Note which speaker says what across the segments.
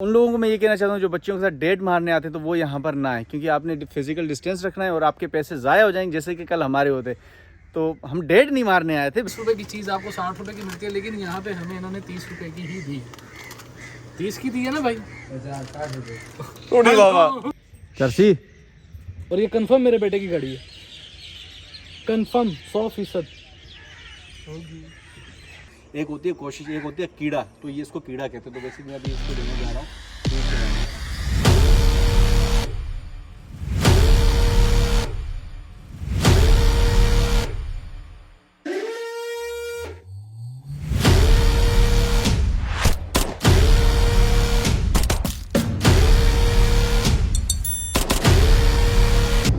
Speaker 1: उन लोगों को मैं ये कहना चाहता हूँ जो बच्चों के साथ डेट मारने आते हैं तो वो यहाँ पर ना आए, क्योंकि आपने फिजिकल डिस्टेंस रखना है और आपके पैसे ज़ाया हो जाएंगे जैसे कि कल हमारे होते। तो हम डेट नहीं मारने आए थे।
Speaker 2: 20 रुपये की चीज़ आपको 60 रुपये की मिलती है, लेकिन यहाँ पे हमें इन्होंने 30 रुपये की ही दी है। 30 की दी है ना भाई।
Speaker 1: चर्सी
Speaker 2: और ये कंफर्म मेरे बेटे की गाड़ी है, कंफर्म 100%।
Speaker 1: एक होती है कोशिश, एक होती है कीड़ा, तो ये इसको कीड़ा कहते हैं। तो बेसिकली मैं अभी इसको लेने जा रहा हूँ।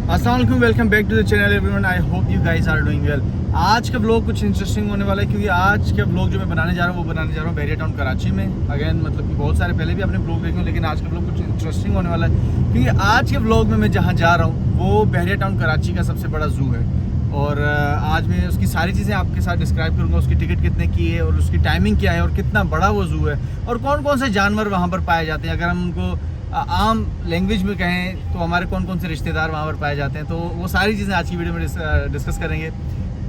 Speaker 1: अस्सलाम वालेकुम, welcome back to the channel everyone. I hope you guys are doing well. आज का व्लॉग कुछ इंटरेस्टिंग होने वाला है, क्योंकि आज का व्लॉग जो मैं बनाने जा रहा हूँ वो बनाने जा रहा हूँ बहरिया टाउन कराची में। अगेन मतलब कि बहुत सारे पहले भी आपने व्लॉग देखे, लेकिन आज का व्लॉग कुछ इंटरेस्टिंग होने वाला है, क्योंकि आज के व्लॉग में मैं जहाँ जा रहा हूँ वो बहरिया टाउन कराची का सबसे बड़ा ज़ू है। और आज मैं उसकी सारी चीज़ें आपके साथ डिस्क्राइब करूँगा। उसकी टिकट कितने की है और उसकी टाइमिंग क्या है और कितना बड़ा वो ज़ू है और कौन कौन से जानवर वहाँ पर पाए जाते हैं। अगर हम उनको आम लैंग्वेज में कहें तो हमारे कौन कौन से रिश्तेदार वहाँ पर पाए जाते हैं, तो वो सारी चीज़ें आज की वीडियो में डिस्कस करेंगे।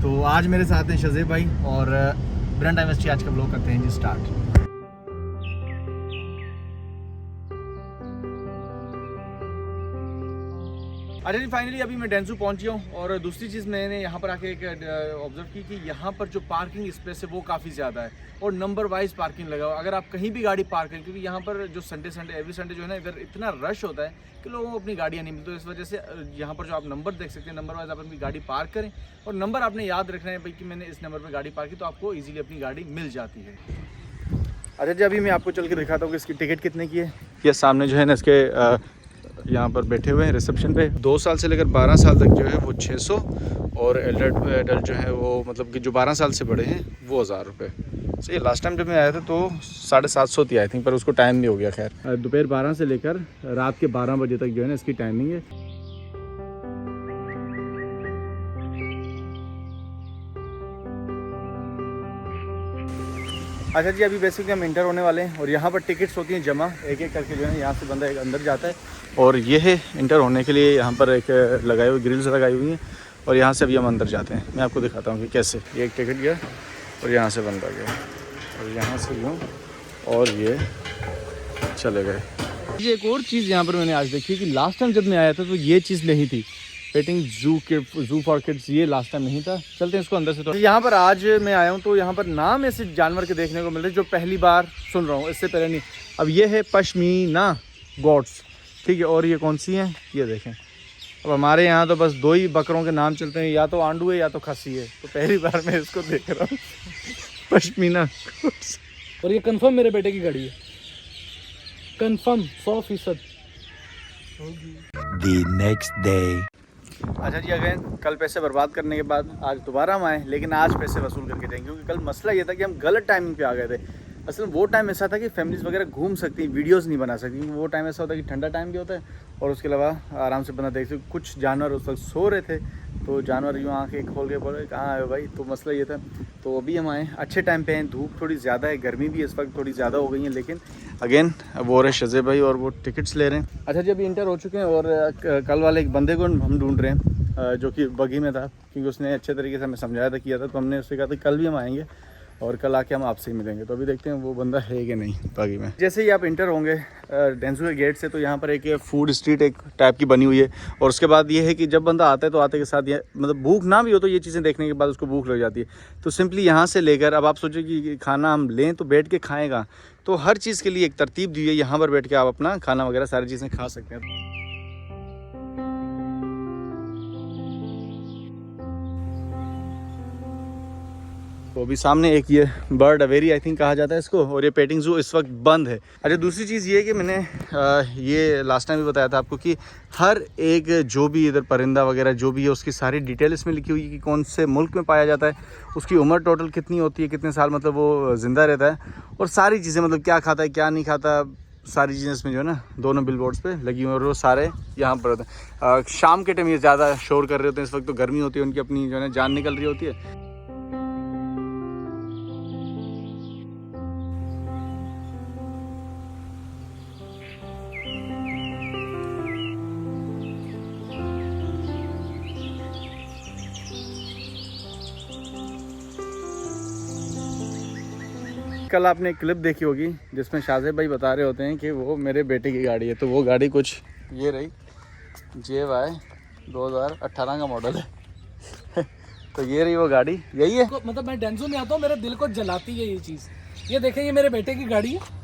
Speaker 1: तो आज मेरे साथ हैं शज़ेब भाई और बिना टाइम वेस्ट आज का व्लॉग करते हैं जी स्टार्ट। अच्छा जी, फाइनली अभी मैं डेंसू पहुंच गया हूँ। और दूसरी चीज़ मैंने यहाँ पर आके एक ऑब्जर्व की कि यहाँ पर जो पार्किंग स्पेस है वो काफ़ी ज़्यादा है और नंबर वाइज पार्किंग लगा हुआ। अगर आप कहीं भी गाड़ी पार्क करें, क्योंकि यहाँ पर जो संडे एवरी संडे जो है ना, इधर इतना रश होता है कि लोगों को अपनी गाड़ियाँ नहीं मिलती। तो इस वजह से यहाँ पर जो आप नंबर देख सकते हैं, नंबर वाइज आप अपनी गाड़ी पार्क करें और नंबर आपने याद रखना है भाई कि मैंने इस नंबर पर गाड़ी पार्क की, तो आपको ईजिली अपनी गाड़ी मिल जाती है। अच्छा जी, अभी मैं आपको चल के दिखाता हूँ कि इसकी टिकट कितने की है। ये सामने जो है ना इसके यहाँ पर बैठे हुए हैं रिसेप्शन पे। 2 साल से लेकर 12 साल तक जो है वो 600 और एडल्ट जो है वो मतलब कि जो 12 साल से बड़े हैं वो 1000 रुपये। सही, लास्ट टाइम जब मैं आया था तो 750 थी आई थिंक, पर उसको टाइम नहीं हो गया। खैर, दोपहर 12 से लेकर रात के 12 बजे तक जो है ना इसकी टाइमिंग है। अच्छा जी, अभी बेसिकली हम इंटर होने वाले हैं और यहाँ पर टिकट्स होती हैं जमा, एक एक करके जो है यहाँ से बंदा एक अंदर जाता है। और ये है इंटर होने के लिए यहाँ पर एक लगाई हुई ग्रिल्स लगाई हुई हैं और यहाँ से अभी हम अंदर जाते हैं। मैं आपको दिखाता हूँ कि कैसे। ये एक टिकट गया और यहाँ से बंदा गया और यहाँ से यूँ और ये चले गए। ये एक और चीज़ यहाँ पर मैंने आज देखी कि लास्ट टाइम जब मैं आया था तो ये चीज़ नहीं थी, पेटिंग जू फॉर किड्स, ये लास्ट टाइम नहीं था। चलते हैं इसको अंदर से। तो यहाँ पर आज मैं आया हूँ तो यहाँ पर नाम ऐसे जानवर के देखने को मिल रहे जो पहली बार सुन रहा हूँ, इससे पहले नहीं। अब ये है पश्मीना गोट्स, ठीक है। और ये कौन सी हैं ये देखें। अब हमारे यहाँ तो बस 2 ही बकरों के नाम चलते हैं, या तो आंडू है या तो खसी है। तो पहली बार मैं इसको देख रहा हूँ पश्मीना गोट्स।
Speaker 2: और ये कंफर्म मेरे बेटे की गाड़ी है, कंफर्म 100%।
Speaker 3: The next day.
Speaker 1: अच्छा जी, अगेन कल पैसे बर्बाद करने के बाद आज दोबारा हम आए, लेकिन आज पैसे वसूल करके देंगे, क्योंकि कल मसला ये था कि हम गलत टाइमिंग पे आ गए थे। असल वो टाइम ऐसा था कि फैमिलीज़ वगैरह घूम सकती, वीडियोस नहीं बना सकती। वो टाइम ऐसा होता है कि ठंडा टाइम भी होता है और उसके अलावा आराम से बंदा देख सकते। कुछ जानवर उस वक्त सो रहे थे, तो जानवर यूँ आँखें खोल के बोले कहाँ आए भाई। तो मसला ये था। तो अभी हम आए अच्छे टाइम पे हैं। धूप थोड़ी ज़्यादा है, गर्मी भी इस वक्त थोड़ी ज़्यादा हो गई है, लेकिन अगेन वो रहे शज़ेब भाई और वो टिकट्स ले रहे हैं। अच्छा जी, अभी इंटर हो चुके हैं और कल वाले एक बंदे को हम ढूंढ रहे हैं जो कि बगी में था, क्योंकि उसने अच्छे तरीके से हमें समझाया था, किया था। तो हमने उससे कहा था कल भी हम आएंगे और कल आके हम आपसे ही मिलेंगे। तो अभी देखते हैं वो बंदा है कि नहीं बगी में। जैसे ही आप इंटर होंगे डेंसू के गेट से, तो यहाँ पर एक फूड स्ट्रीट एक टाइप की बनी हुई है। और उसके बाद ये है कि जब बंदा आता है तो आते के साथ ये मतलब भूख ना भी हो तो ये चीज़ें देखने के बाद उसको भूख लग जाती है। तो सिंपली यहाँ से लेकर अब आप सोचें कि खाना हम लें तो बैठ के खाएगा, तो हर चीज़ के लिए एक तरतीब दी है। यहाँ पर बैठ के आप अपना खाना वगैरह सारी चीज़ें खा सकते हैं। तो अभी सामने एक ये बर्ड अवेरी आई थिंक कहा जाता है इसको, और ये पेटिंग जू इस वक्त बंद है। अच्छा, दूसरी चीज़ ये है कि मैंने ये लास्ट टाइम भी बताया था आपको कि हर एक जो भी इधर परिंदा वगैरह जो भी है उसकी सारी डिटेल इसमें लिखी हुई है कि कौन से मुल्क में पाया जाता है, उसकी उम्र टोटल कितनी होती है, कितने साल मतलब वो ज़िंदा रहता है, और सारी चीज़ें मतलब क्या खाता है क्या नहीं खाता, सारी चीज़ें इसमें जो है ना दोनों बिल बोर्ड्स पे लगी हुई। और वो सारे यहाँ पर होते हैं। शाम के टाइम ये ज़्यादा शोर कर रहे होते हैं, इस वक्त तो गर्मी होती है, उनकी अपनी जो है ना जान निकल रही होती है। कल आपने एक क्लिप देखी होगी जिसमें शाहजेब भाई बता रहे होते हैं कि वो मेरे बेटे की गाड़ी है, तो वो गाड़ी कुछ ये रही JY 2018 का मॉडल है तो ये रही वो गाड़ी, यही है।
Speaker 2: मतलब मैं डेंजो में आता हूँ, मेरे दिल को जलाती है ये चीज़। ये देखें, ये मेरे बेटे की गाड़ी है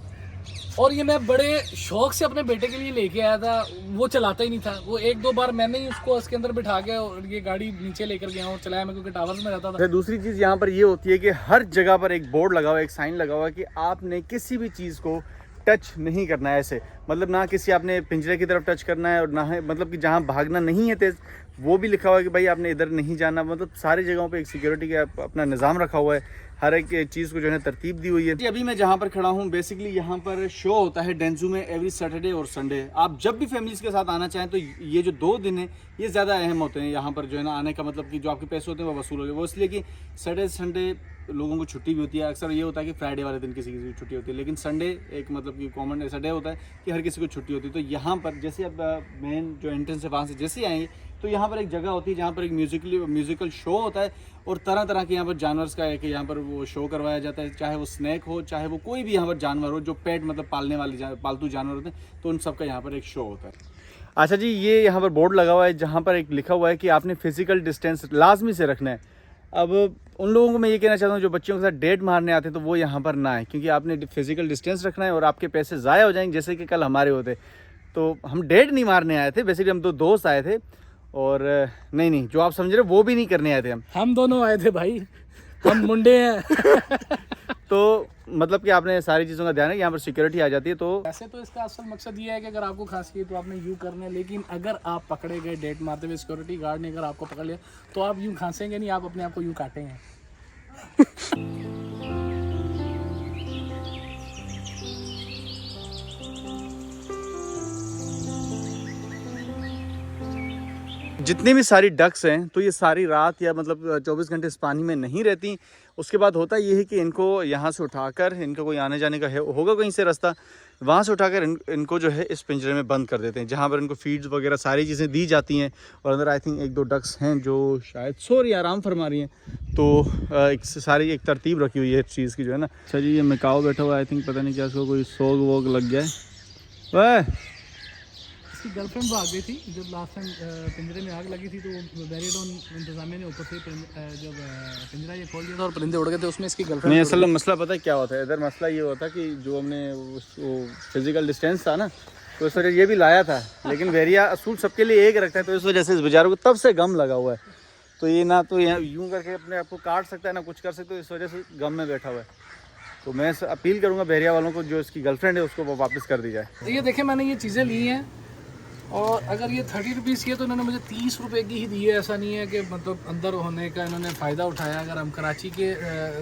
Speaker 2: और ये मैं बड़े शौक से अपने बेटे के लिए लेके आया था। वो चलाता ही नहीं था, वो एक दो बार मैंने ही उसको उसके अंदर बिठा के और ये गाड़ी नीचे लेकर गया और चलाया मैं, क्योंकि टावर्स में रहता था।
Speaker 1: दूसरी चीज़ यहाँ पर ये होती है कि हर जगह पर एक बोर्ड लगा हुआ है, एक साइन लगा हुआ है कि आपने किसी भी चीज़ को टच नहीं करना है। ऐसे मतलब ना किसी आपने पिंजरे की तरफ टच करना है और ना है मतलब कि जहाँ भागना नहीं है तेज़, वो भी लिखा हुआ है कि भाई आपने इधर नहीं जाना। मतलब सारी जगहों पे एक सिक्योरिटी का अपना निज़ाम रखा हुआ है, हर एक चीज़ को जो है तरतीब दी हुई है। अभी मैं जहाँ पर खड़ा हूँ बेसिकली यहाँ पर शो होता है डेंजू में एवरी सैटरडे और संडे। आप जब भी फैमिलीज़ के साथ आना चाहें तो ये जो 2 दिन है ये ज़्यादा अहम होते हैं यहाँ पर जो है ना आने का, मतलब कि जो आपके पैसे होते हैं वो वसूल हो गए। वो इसलिए कि सैटरडे संडे लोगों को छुट्टी भी होती है। अक्सर ये होता है कि फ्राइडे वाले दिन किसी की छुट्टी होती है, लेकिन संडे एक मतलब कि कॉमन ऐसा डे होता है कि हर किसी को छुट्टी होती है। तो यहाँ पर जैसे अब मेन जो एंट्रेंस है वहाँ से जैसे ही आएंगे तो यहाँ पर एक जगह होती है जहाँ पर एक म्यूजिकल शो होता है और तरह तरह के यहाँ पर जानवर्स का है कि यहाँ पर वो शो करवाया जाता है। चाहे वो स्नैक हो, चाहे वो कोई भी यहाँ पर जानवर हो जो पेट मतलब पालने वाले पालतू जानवर होते हैं, तो उन सब का यहाँ पर एक शो होता है। अच्छा जी, ये यहाँ पर बोर्ड लगा हुआ है जहाँ पर एक लिखा हुआ है कि आपने फिजिकल डिस्टेंस लाजमी से रखना है। अब उन लोगों को मैं ये कहना चाहता हूँ जो बच्चों के साथ डेट मारने आते हैं तो वो यहाँ पर ना आए, क्योंकि आपने फिजिकल डिस्टेंस रखना है और आपके पैसे ज़ाया हो जाएंगे। जैसे कि कल हमारे होते, तो हम डेट नहीं मारने आए थे, बेसिकली हम 2 दोस्त आए थे और नहीं जो आप समझ रहे वो भी नहीं करने आए थे। हम
Speaker 2: दोनों आए थे भाई, हम मुंडे हैं
Speaker 1: तो मतलब कि आपने सारी चीज़ों का ध्यान है, यहाँ पर सिक्योरिटी आ जाती है। तो
Speaker 2: वैसे तो इसका असल मकसद ये है कि अगर आपको खांसी है तो आपने यूँ करना है, लेकिन अगर आप पकड़े गए डेट मारते हुए, सिक्योरिटी गार्ड ने अगर आपको पकड़ लिया तो आप यूँ खांसेंगे नहीं, आप अपने आप को यूँ काटेंगे।
Speaker 1: जितनी भी सारी डक्स हैं तो ये सारी रात या मतलब 24 घंटे इस पानी में नहीं रहती। उसके बाद होता ये है कि इनको यहाँ से उठाकर, इनको कोई आने जाने का होगा कहीं से रास्ता, वहाँ से उठाकर इनको जो है इस पिंजरे में बंद कर देते हैं जहाँ पर इनको फीड्स वगैरह सारी चीज़ें दी जाती हैं। और अंदर आई थिंक 1-2 डक्स हैं जो शायद सो रही आराम फरमा रही हैं। तो एक सारी एक तरतीब रखी हुई है इस चीज़ की जो है ना। अच्छा जी, ये मिकाओ बैठा हुआ है, आई थिंक पता नहीं क्या इसको कोई सोग वोग लग गया है। वह
Speaker 2: इसकी गर्लफ्रेंड भाग गई थी जब लास्ट टाइम पिंजरे में आग लगी थी, तो बैरिडोन इंतजामिया ने ऊपर से जब पिंजरा ये खोल दिया था और परिंदे उड़ गए थे, उसमें इसकी गर्लफ्रेंड
Speaker 1: नहीं। असल में मसला पता है क्या होता है इधर, मसला ये होता है कि जो हमने वो फिजिकल डिस्टेंस था ना, तो इस वजह ये भी लाया था, लेकिन वेरिया असूल सबके लिए एक रखता है, तो इस वजह से इस बेचारों को तब से गम लगा हुआ है। तो ये ना तो यूँ करके अपने आप को काट सकता है ना कुछ कर सकते, तो इस वजह से गम में बैठा हुआ है। तो मैं अपील करूँगा बहरिया वालों को, जो इसकी गर्लफ्रेंड है उसको वो वापस कर दी जाए।
Speaker 2: तो ये देखें, मैंने ये चीज़ें ली हैं और अगर ये 30 रुपीज़ की है तो इन्होंने मुझे 30 रुपये की ही दी है। ऐसा नहीं है कि मतलब अंदर होने का इन्होंने फ़ायदा उठाया। अगर हम कराची के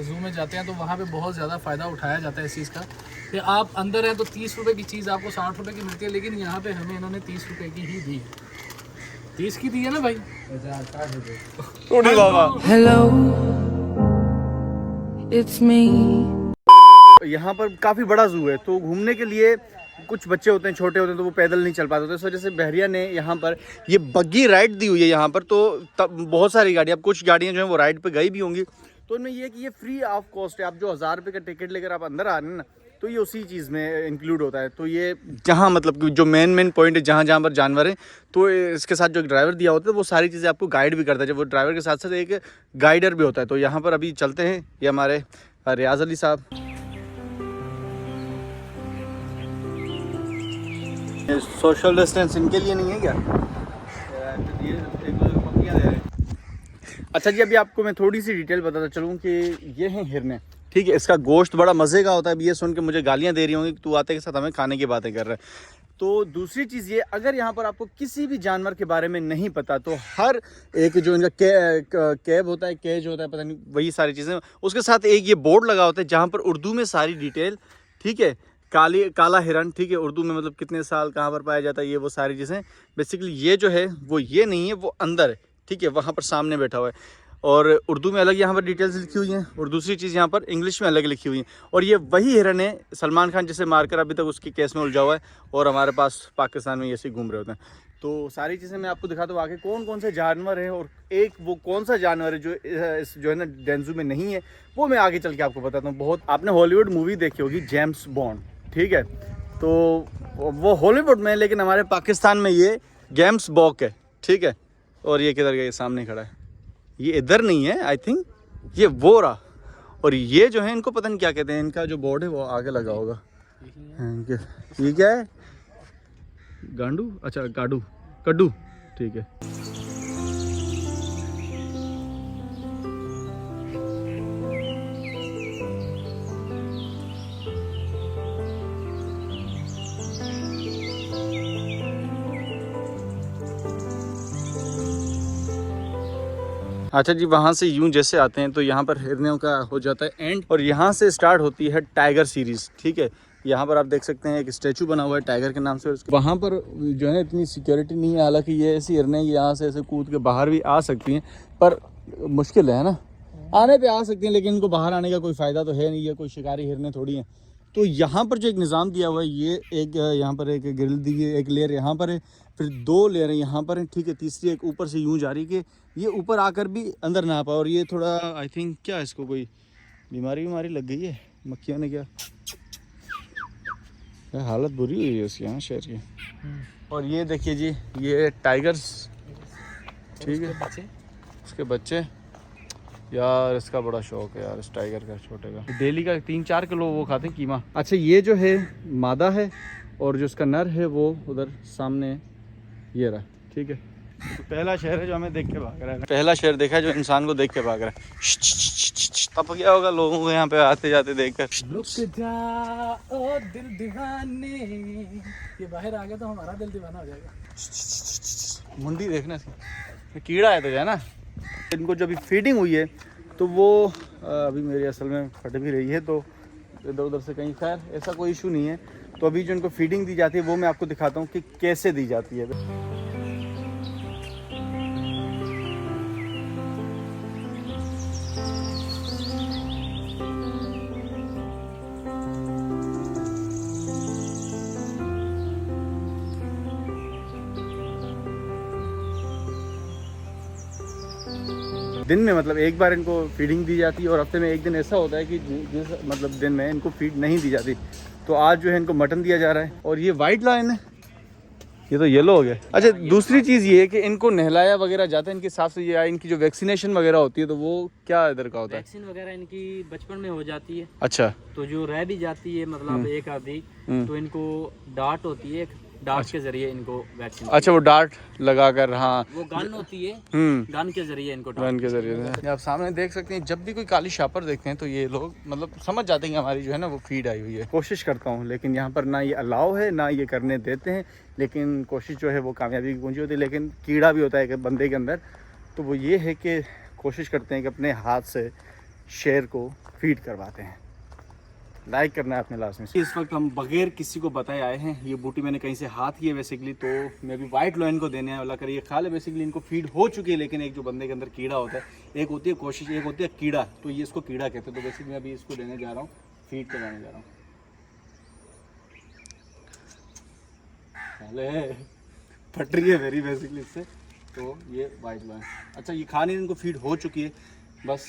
Speaker 2: ज़ू में जाते हैं तो वहाँ पे बहुत ज़्यादा फ़ायदा उठाया जाता है इस चीज़ का कि आप अंदर हैं तो 30 रुपये की चीज़ आपको 60 रुपये की मिलती है, लेकिन यहाँ पे हमें इन्होंने 30 रुपये की ही दी है। 30 की दी है ना भाई।
Speaker 3: Hello, it's me.
Speaker 1: यहाँ पर काफ़ी बड़ा ज़ू है, तो घूमने के लिए कुछ बच्चे होते हैं, छोटे होते हैं, तो वो पैदल नहीं चल पाते, तो इस वजह से बहरिया ने यहाँ पर ये बग्गी राइड दी हुई है यहाँ पर। तो तब बहुत सारी गाड़ियाँ, अब कुछ गाड़ियाँ जो हैं वो राइड पे गई भी होंगी, तो इनमें ये है कि ये फ्री ऑफ कॉस्ट है। आप जो 1000 रुपये का टिकट लेकर आप अंदर आ रहे हैं ना, तो ये उसी चीज़ में इंक्लूड होता है। तो ये जहाँ मतलब कि जो मेन पॉइंट है जहाँ जहाँ पर जानवर है, तो इसके साथ जो ड्राइवर दिया होता है वो सारी चीज़ें आपको गाइड भी करता है। जब वो ड्राइवर के साथ साथ एक गाइडर भी होता है। तो यहाँ पर अभी चलते हैं, ये हमारे रियाज अली साहब। सोशल डिस्टेंस इनके लिए नहीं है क्या? अच्छा जी, अभी आपको मैं थोड़ी सी डिटेल बताता चलूँ कि ये हैं हिरने, ठीक है। इसका गोश्त बड़ा मज़े का होता है। अब ये सुन के मुझे गालियाँ दे रही होंगी कि तू आते के साथ हमें खाने की बातें कर रहा है। तो दूसरी चीज़ ये, अगर यहाँ पर आपको किसी भी जानवर के बारे में नहीं पता, तो हर एक जो इनका कैब होता है, केज होता है, पता नहीं वही सारी चीज़ें, उसके साथ एक ये बोर्ड लगा होता है जहाँ पर उर्दू में सारी डिटेल, ठीक है, काला हिरन, ठीक है, उर्दू में मतलब कितने साल कहाँ पर पाया जाता है, ये वो सारी चीज़ें। बेसिकली ये जो है वो ये नहीं है, वो अंदर है, ठीक है, वहाँ पर सामने बैठा हुआ है। और उर्दू में अलग यहाँ पर डिटेल्स लिखी हुई हैं और दूसरी चीज़ यहाँ पर इंग्लिश में अलग लिखी हुई हैं। और ये वही हिरन है सलमान खान जिसे मारकर अभी तक उसकी केस में उलझा हुआ है और हमारे पास पाकिस्तान में ऐसे घूम रहे होते हैं। तो सारी चीज़ें मैं आपको दिखाता हूँ आगे कौन कौन से जानवर हैं, और एक वो कौन सा जानवर है जो इस जो है ना डेंजू में नहीं है, वो मैं आगे चल के आपको बताता हूँ। बहुत आपने हॉलीवुड मूवी देखी होगी जेम्स बॉन्ड, ठीक है, तो वो हॉलीवुड में, लेकिन हमारे पाकिस्तान में ये जेम्स बॉक है, ठीक है। और ये किधर गया, ये सामने खड़ा है, ये इधर नहीं है, आई थिंक ये वो रहा। और ये जो है इनको पता नहीं क्या कहते हैं, इनका जो बोर्ड है वो आगे लगा होगा। ये क्या है, गांडू, अच्छा गाडू, कड्डू, ठीक है। अच्छा जी, वहाँ से यूं जैसे आते हैं तो यहाँ पर हिरनियों का हो जाता है एंड, और यहाँ से स्टार्ट होती है टाइगर सीरीज़, ठीक है। यहाँ पर आप देख सकते हैं एक स्टैचू बना हुआ है टाइगर के नाम से। वहाँ पर जो है ना इतनी सिक्योरिटी नहीं है, हालांकि ये ऐसी हिरनें यहाँ से ऐसे कूद के बाहर भी आ सकती हैं, पर मुश्किल है ना, आने पे आ सकती हैं, लेकिन इनको बाहर आने का कोई फ़ायदा तो है नहीं, ये कोई शिकारी हिरनें थोड़ी हैं। तो यहाँ पर जो एक निज़ाम दिया हुआ है, ये एक यहाँ पर एक ग्रिल दी है, एक लेयर यहाँ पर है, फिर 2 लेयर यहाँ पर है, ठीक है, तीसरी एक ऊपर से यूँ जा रही कि ये ऊपर आकर भी अंदर ना आ पाए। और ये थोड़ा आई थिंक क्या इसको कोई बीमारी लग गई है मक्खियों ने, क्या हालत बुरी हुई है इसकी यहाँ शहर की। और ये देखिए जी, ये टाइगर्स, ठीक है, उसके बच्चे, यार इसका बड़ा शौक है यार इस टाइगर का, छोटे का। डेली का 3-4 किलो वो खाते हैं कीमा। अच्छा, ये जो है मादा है और जो इसका नर है वो उधर सामने ये रहा, ठीक है। तो पहला शहर है जो हमें देख के भाग रहा है, पहला शहर देखा है जो इंसान को देख के भाग रहा है। तब क्या होगा लोगों को यहाँ पे आते जाते देखकर,
Speaker 2: रुक जा ओ दिल दीवाने, ये बाहर आ गया तो हमारा दिल दीवाना हो जाएगा।
Speaker 1: मुंडी देखना, कीड़ा है तो है ना। इनको जब फीडिंग हुई है तो वो अभी मेरी असल में फट भी रही है, तो इधर उधर से कहीं, खैर ऐसा कोई इशू नहीं है। तो अभी जो इनको फीडिंग दी जाती है वो मैं आपको दिखाता हूँ कि कैसे दी जाती है। दिन में मतलब एक बार इनको फीडिंग दी जाती है, और हफ्ते में एक दिन ऐसा होता है कि जिस मतलब दिन में इनको फीड नहीं दी जाती। तो आज जो है इनको मटन दिया जा रहा है। और ये वाइट लाइन है, ये तो येलो हो गया। अच्छा, दूसरी चीज़ ये है कि इनको नहलाया वगैरह जाता है इनके हिसाब से, ये इनकी जो वैक्सीनेशन वगैरह होती है तो वो क्या इधर का होता है?
Speaker 3: वैक्सीन वगैरह इनकी बचपन में हो जाती है।
Speaker 1: अच्छा,
Speaker 3: तो जो रह भी जाती है मतलब एक आधी, तो इनको डार्ट होती है, डार्ट के जरिए इनको वैक्सीन।
Speaker 1: अच्छा, वो डार्ट लगाकर, हाँ
Speaker 3: वो गन होती है, गन के जरिए इनको,
Speaker 1: गन के जरिए। आप सामने देख सकते हैं, जब भी कोई काली शापर देखते हैं तो ये लोग मतलब समझ जाते हैं कि हमारी जो है ना वो फीड आई हुई है। कोशिश करता हूँ, लेकिन यहाँ पर ना ये अलाउ है ना ये करने देते हैं, लेकिन कोशिश जो है वो कामयाबी की कुंजी होती है। लेकिन कीड़ा भी होता है कि बंदे के अंदर, तो वो ये है कि कोशिश करते हैं कि अपने हाथ से शेर को फीड करवाते हैं। लाइक करना है अपने लाजमी से। इस वक्त हम बगैर किसी को बताए आए हैं। ये बूटी मैंने कहीं से हाथ की है बेसिकली, तो मैं अभी वाइट लॉयन को देने वाला कर, ये खा ले बेसिकली, इनको फीड हो चुकी है। लेकिन एक जो बंदे के अंदर कीड़ा होता है, एक होती है कोशिश, एक होती है कीड़ा, तो ये इसको कीड़ा कहते हैं। तो बेसिकली मैं अभी इसको देने जा रहा हूँ, फीड करवाने जा रहा हूँ। फट रही है मेरी बेसिकली इससे। तो ये वाइट लॉयन, अच्छा ये खाने इनको फीड हो चुकी है। बस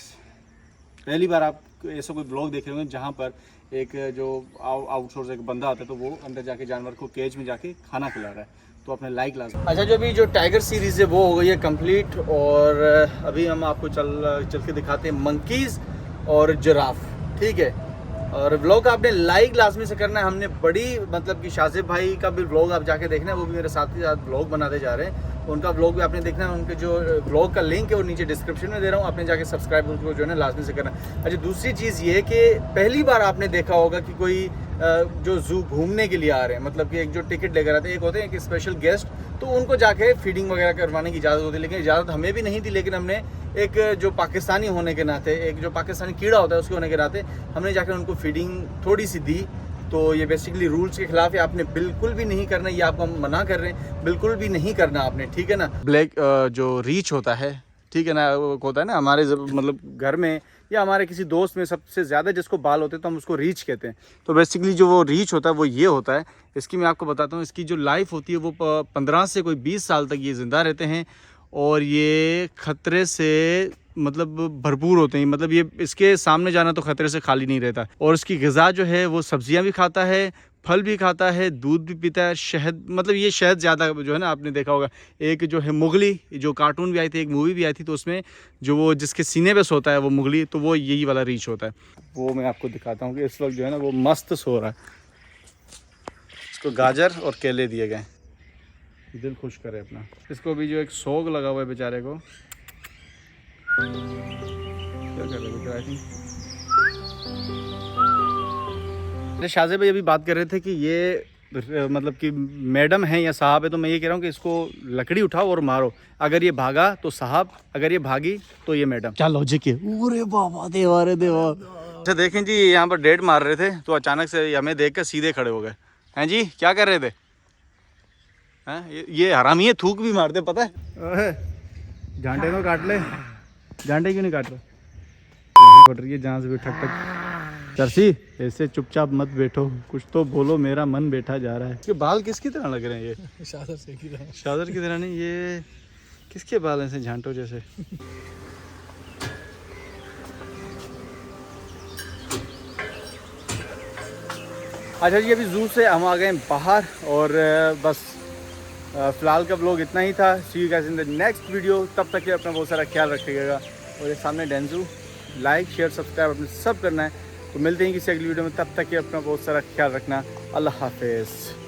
Speaker 1: पहली बार आप ऐसा कोई ब्लॉग देख रहे होंगे जहाँ पर एक जो आउटसोर्स एक बंदा आता है तो वो अंदर जाके जानवर को केज में जाके खाना खिला रहा है, तो अपने लाइक लाजमी। अच्छा, जो अभी जो टाइगर सीरीज़ है वो हो गई है कंप्लीट, और अभी हम आपको चल के दिखाते हैं मंकीज़ और जिराफ, ठीक है। और व्लॉग आपने लाइक लाजमी से करना है। हमने बड़ी मतलब कि शाजिब भाई का भी व्लॉग आप जाके देखना है, वो भी मेरे साथ ही साथ व्लॉग बनाते जा रहे हैं, उनका व्लॉग भी आपने देखना है। उनके जो व्लॉग का लिंक है वो नीचे डिस्क्रिप्शन में दे रहा हूँ, आपने जाके सब्सक्राइब उनको जो है ना लाजमी से करना। अच्छा, दूसरी चीज़ ये है कि पहली बार आपने देखा होगा कि कोई जो जू घूमने के लिए आ रहे हैं, मतलब कि एक जो टिकट लेकर आते हैं, एक होते हैं एक स्पेशल गेस्ट, तो उनको जाके फीडिंग वगैरह करवाने की इजाज़त होती है। लेकिन इजाज़त हमें भी नहीं थी, लेकिन हमने एक जो पाकिस्तानी होने के नाते, एक जो पाकिस्तानी कीड़ा होता है उसके होने के नाते हमने जाकर उनको फीडिंग थोड़ी सी दी। तो ये बेसिकली रूल्स के खिलाफ है, आपने बिल्कुल भी नहीं करना, ये आपको हम मना कर रहे हैं, बिल्कुल भी नहीं करना आपने, ठीक है ना। ब्लैक जो रीच होता है, ठीक है ना, वो होता है ना हमारे मतलब घर में या हमारे किसी दोस्त में सबसे ज़्यादा जिसको बाल होते हैं तो हम उसको रीच कहते हैं। तो बेसिकली जो वो रीच होता है वो ये होता है। इसकी मैं आपको बताता हूँ, इसकी जो लाइफ होती है वो 15 से कोई 20 साल तक ये ज़िंदा रहते हैं और ये ख़तरे से मतलब भरपूर होते हैं। मतलब ये इसके सामने जाना तो ख़तरे से खाली नहीं रहता। और इसकी ग़िज़ा जो है वो सब्ज़ियाँ भी खाता है, फल भी खाता है, दूध भी पीता है, शहद, मतलब ये शहद ज़्यादा जो है ना, आपने देखा होगा एक जो है मुगली, जो कार्टून भी आई थी, एक मूवी भी आई थी, तो उसमें जो वो जिसके सीने पे सोता है वो मुगली, तो वो यही वाला रीच होता है। वो मैं आपको दिखाता हूँ कि इस वक्त जो है ना वो मस्त सो रहा है। इसको गाजर और केले दिए गए, दिल खुश करे अपना। इसको भी जो एक सोग लगा हुआ है बेचारे को, क्या कर रहे हैं बेचारा। शाहज़ेब भाई अभी बात कर रहे थे कि ये मतलब कि मैडम है या साहब है, तो मैं ये कह रहा हूँ कि इसको लकड़ी उठाओ और मारो। अगर ये भागा तो साहब, अगर ये भागी तो ये मैडम। क्या लॉजिक है। अरे बाबा देवा रे देवा। अच्छा देखें जी, यहाँ पर डेट मार रहे थे तो अचानक से हमें देख कर सीधे खड़े हो गए। हैं जी, क्या कर रहे थे? हैं ये हरामी है, थूक भी मारते पता है। झांटे तो काट ले, झांटे क्यों नहीं काट रहे? कट रही है जहाँ से भी ठक ठक। चर्सी ऐसे चुपचाप मत बैठो, कुछ तो बोलो, मेरा मन बैठा जा रहा है। ये बाल किसकी तरह लग रहे हैं? ये
Speaker 2: शादर से की तरह।
Speaker 1: शादर की तरह नहीं, ये किसके बाल हैं ऐसे झांटो जैसे? अच्छा जी, अभी जू से हम आ गए बाहर और बस फिलहाल का व्लॉग इतना ही था। See you guys in the next video. तब तक के अपना बहुत सारा ख्याल रखिएगा। और ये सामने डेंजू, लाइक शेयर सब्सक्राइब अपने सब करना है। तो मिलते हैं किसी अगली वीडियो में, तब तक के अपना बहुत सारा ख्याल रखना। अल्लाह हाफिज़।